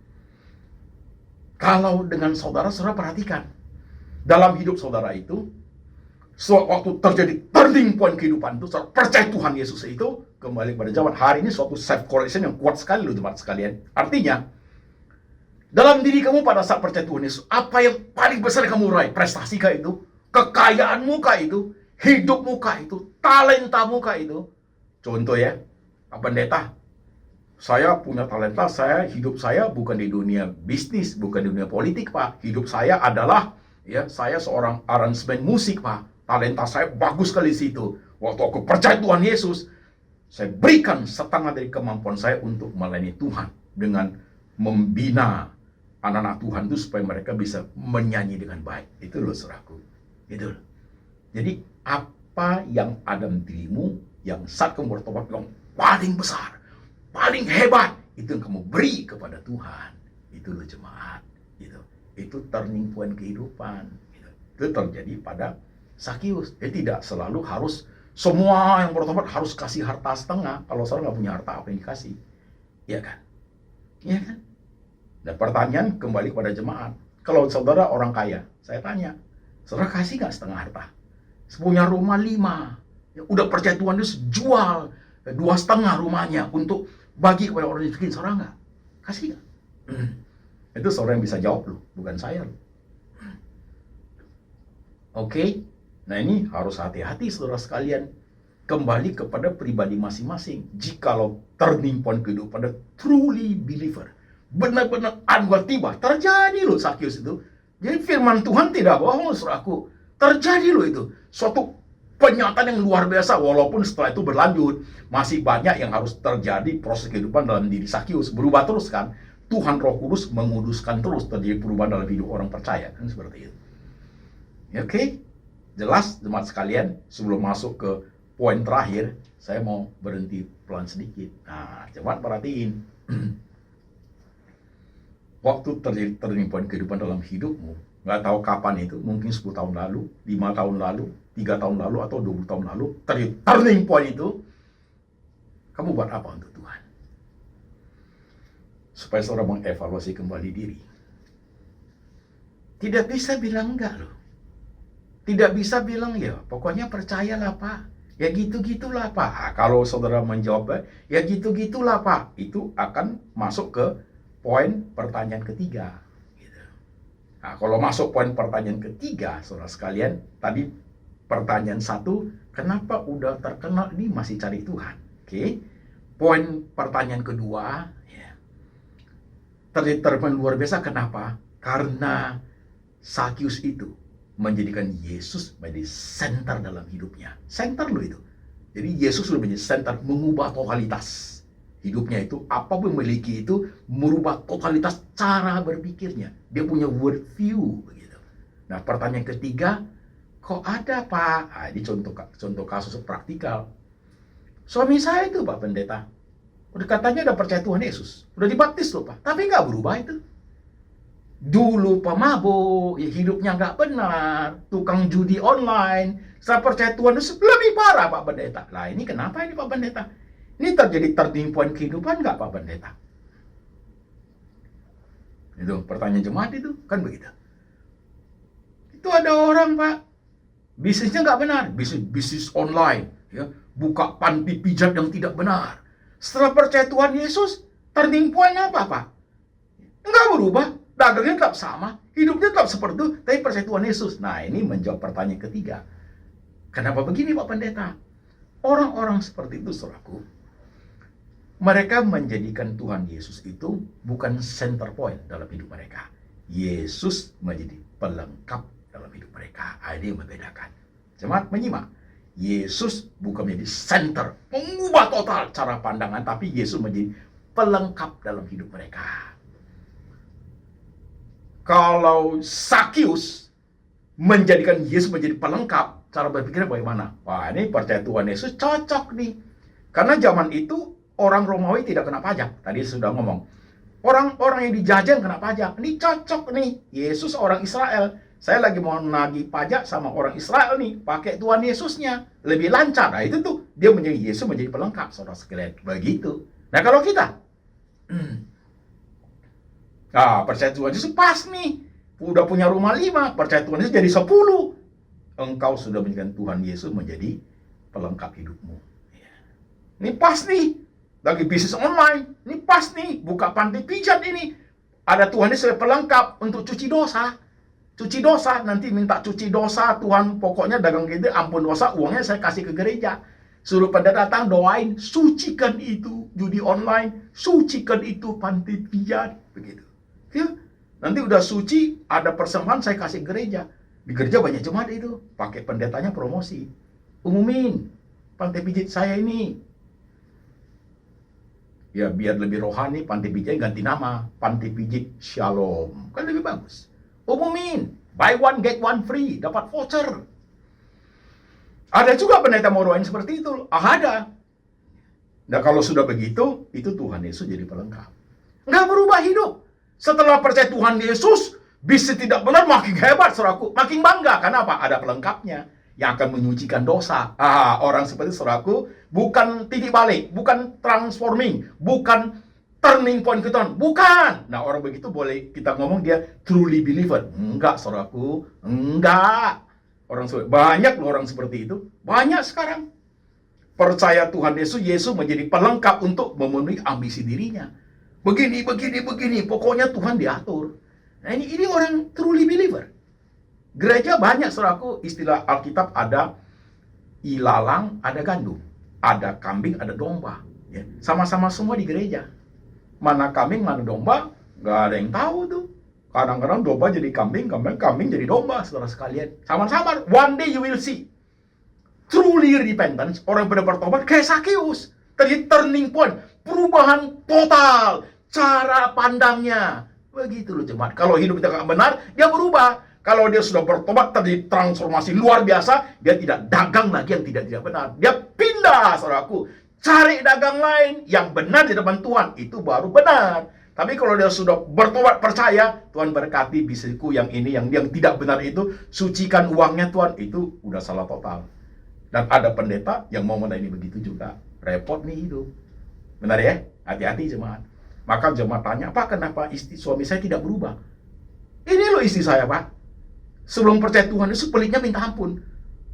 Kalau dengan saudara perhatikan. Dalam hidup saudara itu, waktu terjadi turning point kehidupan itu, saudara percaya Tuhan Yesus itu, kembali pada zaman hari ini, suatu self correction yang kuat sekali loh, teman sekalian. Artinya, dalam diri kamu pada saat percaya Tuhan Yesus, apa yang paling besar kamu raih? Prestasi kah itu? Kekayaanmu kah itu? Hidupmu kah itu? Talentamu kah itu? Contoh ya, Pak Pendeta, saya punya talenta, hidup saya bukan di dunia bisnis, bukan di dunia politik, Pak. Hidup saya adalah, ya, saya seorang aransemen musik, Pak. Talenta saya bagus sekali di situ. Waktu aku percaya Tuhan Yesus, saya berikan setengah dari kemampuan saya untuk melayani Tuhan dengan membina anak-anak Tuhan itu supaya mereka bisa menyanyi dengan baik. Itu loh, saudaraku. Itu loh. Jadi apa yang ada di dirimu yang saat kamu bertobat yang paling besar, paling hebat, itu yang kamu beri kepada Tuhan. Itu loh jemaat. Itu turning point kehidupan. Itu terjadi pada Sakius. Jadi tidak selalu harus semua yang bertobat harus kasih harta setengah. Kalau saudara nggak punya harta, apa yang dikasih? Iya kan? Iya kan? Dan pertanyaan kembali kepada jemaat. Kalau saudara orang kaya, saya tanya, saudara kasih nggak setengah harta? Punya rumah 5, ya, udah percaya Tuhan Yesus, jual 2,5 rumahnya untuk bagi kepada orang miskin, saudara nggak? Kasih nggak? Itu saudara yang bisa jawab loh, bukan saya loh. Oke? Nah, ini harus hati-hati saudara sekalian. Kembali kepada pribadi masing-masing. Jikalau turning point kehidupan pada truly believer, benar-benar anugerah tiba. Terjadi loh Sakyus itu. Jadi firman Tuhan tidak bohong, saudaraku. Terjadi loh itu. Suatu penyataan yang luar biasa, walaupun setelah itu berlanjut, masih banyak yang harus terjadi proses kehidupan dalam diri Sakyus. Berubah terus kan. Tuhan Roh Kudus menguduskan terus terjadi perubahan dalam hidup orang percaya. Kan seperti itu. Oke? Jelas jemaat sekalian, sebelum masuk ke poin terakhir, saya mau berhenti pelan sedikit. Nah, jemaat perhatiin. Waktu terjadi turning point kehidupan dalam hidupmu, nggak tahu kapan itu, mungkin 10 tahun lalu, 5 tahun lalu, 3 tahun lalu, atau 20 tahun lalu, terjadi turning point itu, kamu buat apa untuk Tuhan? Supaya saudara mengevaluasi kembali diri. Tidak bisa bilang enggak loh. Tidak bisa bilang, ya pokoknya percayalah Pak. Ya gitu-gitulah Pak. Nah, kalau saudara menjawab, ya gitu-gitulah Pak, itu akan masuk ke poin pertanyaan ketiga. Gitu. Nah, kalau masuk poin pertanyaan ketiga, saudara sekalian, tadi pertanyaan 1, kenapa udah terkenal ini masih cari Tuhan? Oke. Poin pertanyaan kedua, ya, terjadi luar biasa. Kenapa? Karena Sakyus itu menjadikan Yesus menjadi center dalam hidupnya. Center loh itu. Jadi Yesus sudah menjadi center, mengubah totalitas hidupnya itu, apapun memiliki itu, merubah totalitas cara berpikirnya. Dia punya world view begitu. Nah, pertanyaan ketiga, kok ada Pak? Nah, ini contoh kasus praktikal. Suami saya itu Pak Pendeta, udah katanya udah percaya Tuhan Yesus, udah dibaptis loh Pak, tapi nggak berubah itu. Dulu pemabuk, ya hidupnya nggak benar, tukang judi online. Setelah percaya Tuhan Yesus lebih parah Pak Pendeta. Lah ini kenapa ini Pak Pendeta? Ini terjadi turning point kehidupan nggak Pak Pendeta? Itu pertanyaan jemaat itu, kan begitu. Itu ada orang Pak, bisnisnya nggak benar, bisnis online, ya, buka panti pijat yang tidak benar. Setelah percaya Tuhan Yesus, turning point apa Pak? Nggak berubah, dagangnya tetap sama, hidupnya tetap seperti itu, tapi percaya Tuhan Yesus. Nah ini menjawab pertanyaan ketiga. Kenapa begini Pak Pendeta? Orang-orang seperti itu, saudaraku, mereka menjadikan Tuhan Yesus itu bukan center point dalam hidup mereka. Yesus menjadi pelengkap dalam hidup mereka. Ini yang membedakan. Jemaat menyimak. Yesus bukan menjadi center, mengubah total cara pandangan, tapi Yesus menjadi pelengkap dalam hidup mereka. Kalau Sakyus menjadikan Yesus menjadi pelengkap, cara berpikirnya bagaimana? Wah, ini percaya Tuhan Yesus cocok nih. Karena zaman itu orang Romawi tidak kena pajak. Tadi sudah ngomong. Orang-orang yang dijajah kena pajak. Ini cocok nih. Yesus orang Israel. Saya lagi mau nagih pajak sama orang Israel nih. Pakai Tuhan Yesusnya. Lebih lancar. Nah itu tuh. Dia menjadi Yesus menjadi pelengkap. Saudara sekalian. Begitu. Nah kalau kita. Percaya Tuhan Yesus pas nih. Udah punya rumah 5. Percaya Tuhan Yesus jadi 10. Engkau sudah menjadikan Tuhan Yesus menjadi pelengkap hidupmu. Ini pas nih. Lagi bisnis online, ini pas nih, buka panti pijat ini. Ada Tuhan Yesus pelengkap untuk cuci dosa. Cuci dosa, nanti minta cuci dosa, Tuhan pokoknya dagang gitu, ampun dosa, uangnya saya kasih ke gereja. Suruh pada datang doain, sucikan itu judi online, sucikan itu panti pijat, begitu. Ya, nanti udah suci, ada persembahan saya kasih gereja. Di gereja banyak jemaat itu, pakai pendetanya promosi. Umumin, panti pijat saya ini. Ya biar lebih rohani, panti pijit ganti nama, panti pijit Shalom, kan lebih bagus. Umumin, buy one get one free, dapat voucher. Ada juga pendeta mau doain seperti itu, ada. Nah kalau sudah begitu, itu Tuhan Yesus jadi pelengkap. Nggak berubah hidup. Setelah percaya Tuhan Yesus, bisnis tidak benar makin hebat, saudaraku, makin bangga. Kenapa? Ada pelengkapnya yang akan menyucikan dosa. Orang seperti saudaraku, bukan titik balik, bukan transforming, bukan turning point ke Tuhan, bukan. Nah orang begitu boleh kita ngomong dia truly believer. Enggak saudaraku, enggak. Banyak loh orang seperti itu, banyak sekarang. Percaya Tuhan Yesus menjadi pelengkap untuk memenuhi ambisi dirinya. Begini, pokoknya Tuhan diatur. Nah ini orang truly believer. Gereja banyak saudaraku, istilah Alkitab ada ilalang, ada gandum. Ada kambing, ada domba. Ya, sama-sama semua di gereja. Mana kambing, mana domba, Nggak ada yang tahu tuh. Kadang-kadang domba jadi kambing, kambing jadi domba, saudara sekalian. Samar-samar, one day you will see. Truly repentance, orang yang benar bertobat kayak Sakeus. Terjadi turning point, perubahan total, cara pandangnya. Begitu loh jemaat. Kalau hidup kita nggak benar, dia berubah. Kalau dia sudah bertobat, terjadi transformasi luar biasa, dia tidak dagang lagi yang tidak benar. Dia pindah, saudaraku. Cari dagang lain yang benar di depan Tuhan, itu baru benar. Tapi kalau dia sudah bertobat percaya, Tuhan berkati bisnisku yang ini, yang tidak benar itu, sucikan uangnya Tuhan, itu udah salah total. Dan ada pendeta yang mau melayani begitu juga. Repot nih hidup. Benar ya? Hati-hati jemaat. Maka jemaat tanya, Pak, kenapa suami saya tidak berubah? Ini loh istri saya, Pak. Sebelum percaya Tuhan Yesus, pelitnya minta ampun.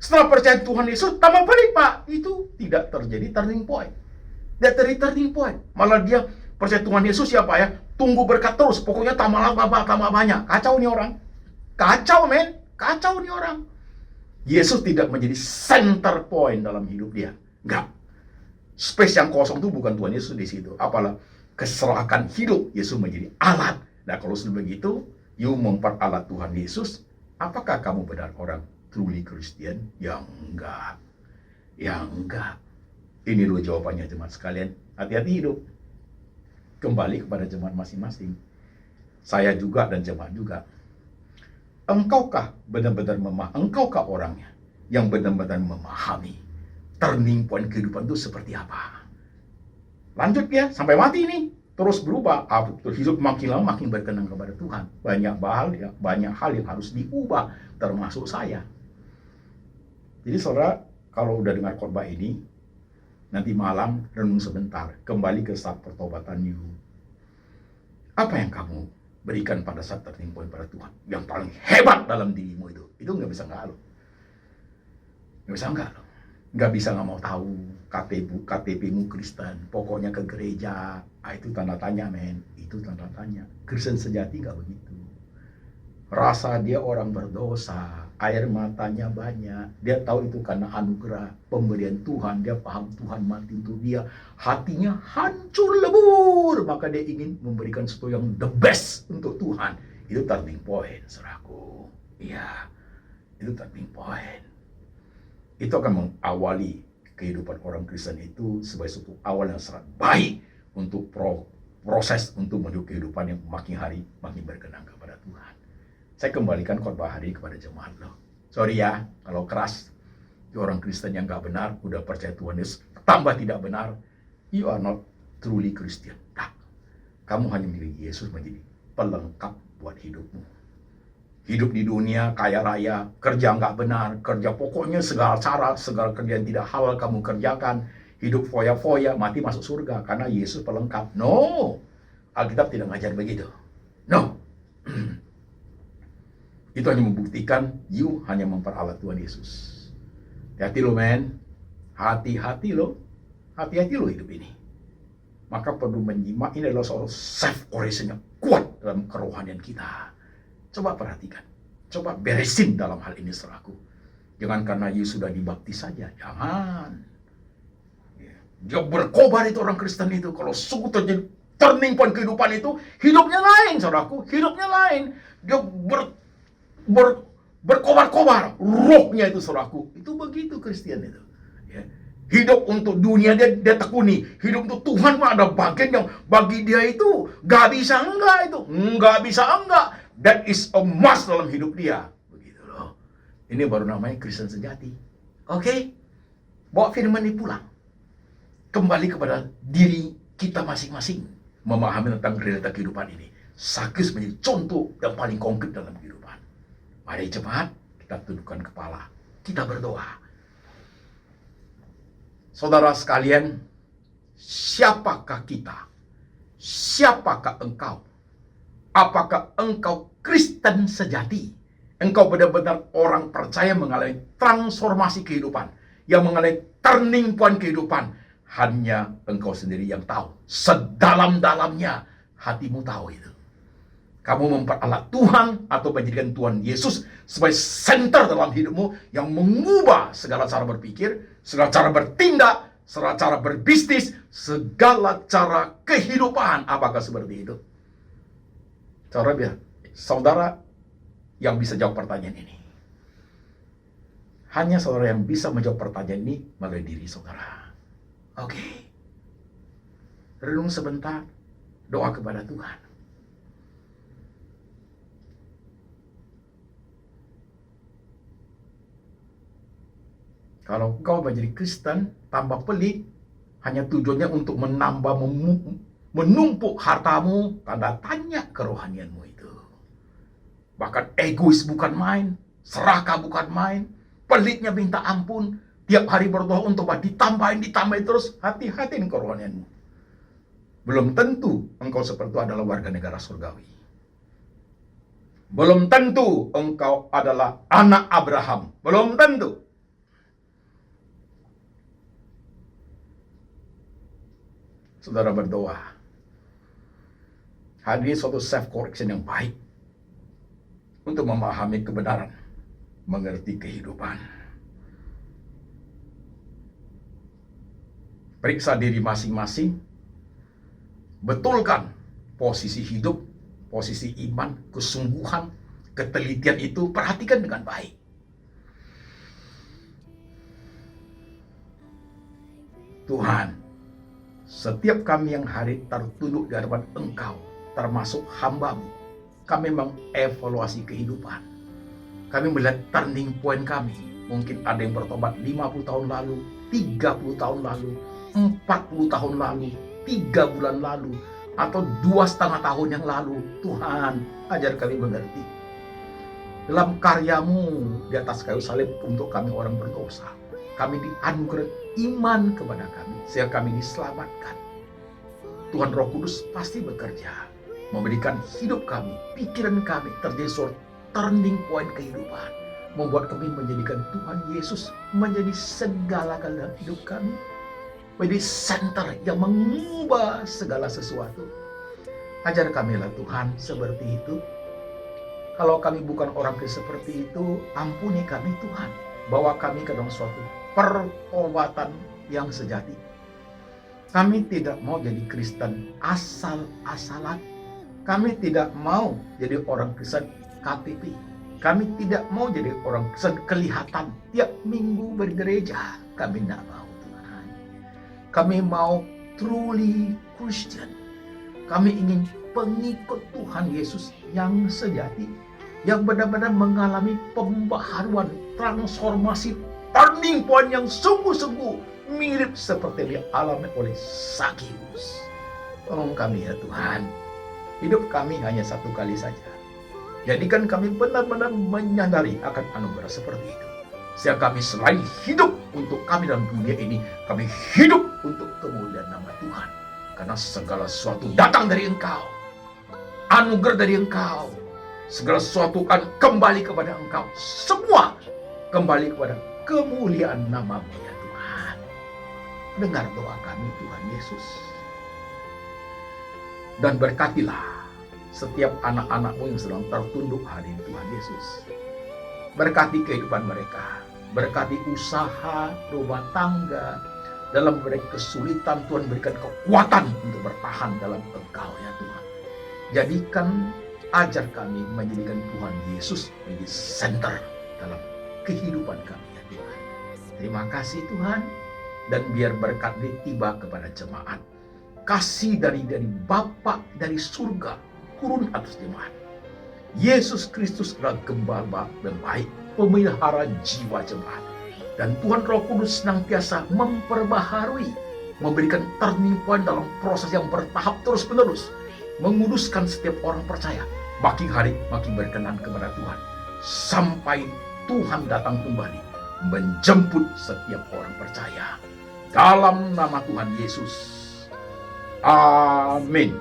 Setelah percaya Tuhan Yesus, tambah pelit, Pak. Itu tidak terjadi turning point. Tidak terjadi turning point. Malah dia percaya Tuhan Yesus ya, Pak ya. Tunggu berkat terus. Pokoknya tambah banyak. Kacau nih orang. Kacau, men. Kacau nih orang. Yesus tidak menjadi center point dalam hidup dia. Enggak. Space yang kosong itu bukan Tuhan Yesus di situ. Apalah keserakan hidup Yesus menjadi alat. Nah, kalau sudah begitu, you memperalat Tuhan Yesus, apakah kamu benar orang truly Christian? Yang enggak. Yang enggak. Ini loh jawabannya jemaat sekalian. Hati-hati hidup. Kembali kepada jemaat masing-masing. Saya juga dan jemaat juga. Engkaukah benar-benar engkaukah orangnya yang benar-benar memahami turning point kehidupan itu seperti apa? Lanjut ya, sampai mati nih, terus berubah. Hidup makin lama makin berkenan kepada Tuhan. Banyak hal yang harus diubah, termasuk saya. Jadi saudara, kalau udah dengar khotbah ini, nanti malam renung sebentar, kembali ke saat pertobatan you. Apa yang kamu berikan pada saat turning point pada Tuhan? Yang paling hebat dalam dirimu itu nggak bisa nggak lo. Nggak bisa nggak lo. Nggak bisa nggak mau tahu KTP-mu Kristen. Pokoknya ke gereja. Itu tanda tanya, men. Itu tanda tanya. Kristen sejati nggak begitu. Rasa dia orang berdosa, air matanya banyak. Dia tahu itu karena anugerah pemberian Tuhan. Dia paham Tuhan mati untuk dia. Hatinya hancur lebur. Maka dia ingin memberikan sesuatu yang the best untuk Tuhan. Itu turning point, saudaraku. Iya, itu turning point. Itu akan mengawali kehidupan orang Kristen itu sebagai suatu awal yang sangat baik untuk proses untuk menuju kehidupan yang makin hari makin berkenan kepada Tuhan. Saya kembalikan khotbah hari kepada jemaat loh. Sorry ya, kalau keras. Orang Kristen yang gak benar, udah percaya Tuhan Yesus, tambah tidak benar. You are not truly Christian. Nah, kamu hanya milik Yesus menjadi pelengkap buat hidupmu. Hidup di dunia, kaya raya, kerja gak benar, kerja pokoknya segala cara, segala kerja yang tidak halal kamu kerjakan. Hidup foya-foya, mati masuk surga. Karena Yesus pelengkap. No, Alkitab tidak ngajar begitu. No. Itu hanya membuktikan you hanya memperalat Tuhan Yesus. Hati-hati lo, men. Hati-hati lo. Hati-hati lo hidup ini. Maka perlu menyimak, ini adalah soal self-correction yang kuat dalam kerohanian kita. Coba perhatikan. Coba beresin dalam hal ini saudaraku. Jangan karena you sudah dibaptis saja. Jangan. Dia berkobar itu orang Kristen itu. Kalau sungguh terjadi turning point kehidupan itu, hidupnya lain saudaraku. Hidupnya lain. Dia berkobar-kobar rohnya itu saudaraku. Itu begitu Kristen itu ya. Hidup untuk dunia dia tekuni. Hidup untuk Tuhan mah ada bagian yang bagi dia itu gak bisa enggak itu. Nggak bisa enggak. That is a must dalam hidup dia. Begitu loh. Ini baru namanya Kristen sejati. Oke? Bawa firman ini pulang. Kembali kepada diri kita masing-masing. Memahami tentang realita kehidupan ini. Sakeus menjadi contoh yang paling konkret dalam kehidupan. Mari cepat kita tundukkan kepala. Kita berdoa. Saudara sekalian, siapakah kita? Siapakah engkau? Apakah engkau Kristen sejati? Engkau benar-benar orang percaya mengalami transformasi kehidupan. Yang mengalami turning point kehidupan. Hanya engkau sendiri yang tahu. Sedalam-dalamnya hatimu tahu itu. Kamu memperalat Tuhan atau menjadikan Tuhan Yesus sebagai center dalam hidupmu yang mengubah segala cara berpikir, segala cara bertindak, segala cara berbisnis, segala cara kehidupan. Apakah seperti itu? Saudara yang bisa jawab pertanyaan ini. Hanya saudara yang bisa menjawab pertanyaan ini melalui diri saudara. Oke. Renung sebentar, doa kepada Tuhan. Kalau kau menjadi Kristen, tambah pelit, hanya tujuannya untuk menambah, menumpuk hartamu, tanda tanya kerohanianmu itu. Bahkan egois bukan main, serakah bukan main, pelitnya minta ampun, tiap hari berdoa untuk ditambahin terus, hati-hati nih kerohanianmu. Belum tentu engkau seperti itu adalah warga negara surgawi. Belum tentu engkau adalah anak Abraham. Belum tentu. Saudara berdoa. Hadiri suatu self-correction yang baik untuk memahami kebenaran, mengerti kehidupan. Periksa diri masing-masing, betulkan posisi hidup, posisi iman, kesungguhan, ketelitian itu, perhatikan dengan baik. Tuhan, setiap kami yang hari tertunduk di hadapan Engkau, termasuk hamba-Mu, kami mengevaluasi kehidupan. Kami melihat turning point kami. Mungkin ada yang bertobat 50 tahun lalu, 30 tahun lalu, 40 tahun lalu, 3 bulan lalu, atau 2,5 tahun yang lalu. Tuhan, ajar kami mengerti. Dalam karya-Mu di atas kayu salib untuk kami orang berdosa, kami dianugerahkan iman kepada kami, sehingga kami diselamatkan. Tuhan Roh Kudus pasti bekerja, memberikan hidup kami, pikiran kami terjadi suatu turning point kehidupan, membuat kami menjadikan Tuhan Yesus menjadi segala-galanya hidup kami, menjadi center yang mengubah segala sesuatu. Ajar kamilah Tuhan seperti itu. Kalau kami bukan orang seperti itu, ampuni kami Tuhan. Bawa kami ke dalam suatu pertobatan yang sejati. Kami tidak mau jadi Kristen asal-asalan. Kami tidak mau jadi orang Kristen KTP. Kami tidak mau jadi orang Kristen kelihatan tiap minggu bergereja. Kami tidak mau Tuhan. Kami mau truly Christian. Kami ingin pengikut Tuhan Yesus yang sejati, yang benar-benar mengalami pembaharuan, transformasi, turning point yang sungguh-sungguh mirip seperti yang dialami oleh Sakius. Tolong kami ya Tuhan, hidup kami hanya satu kali saja. Jadikan kami benar-benar menyadari akan anugerah seperti itu. Sehingga kami selain hidup untuk kami dalam dunia ini, kami hidup untuk kemuliaan nama Tuhan. Karena segala sesuatu datang dari Engkau, anugerah dari Engkau. Segala sesuatu akan kembali kepada Engkau. Semua kembali kepada kemuliaan nama-Mu ya Tuhan. Dengar doa kami Tuhan Yesus. Dan berkatilah setiap anak-anak-Mu yang sedang tertunduk hari ini Tuhan Yesus. Berkati kehidupan mereka. Berkati usaha, rumah tangga. Dalam mereka kesulitan, Tuhan berikan kekuatan untuk bertahan dalam Engkau ya Tuhan. Jadikan, ajar kami menjadikan Tuhan Yesus menjadi center dalam kehidupan kami ya Tuhan. Terima kasih Tuhan. Dan biar berkat tiba kepada jemaat. Kasih dari Bapa dari surga turun atas jemaat. Yesus Kristus adalah gembala yang baik, pemelihara jiwa jemaat. Dan Tuhan Roh Kudus senantiasa memperbaharui, memberikan turning point dalam proses yang bertahap terus-menerus, menguduskan setiap orang percaya, makin hari makin berkenan kepada Tuhan, sampai Tuhan datang kembali, menjemput setiap orang percaya. Dalam nama Tuhan Yesus. Amin.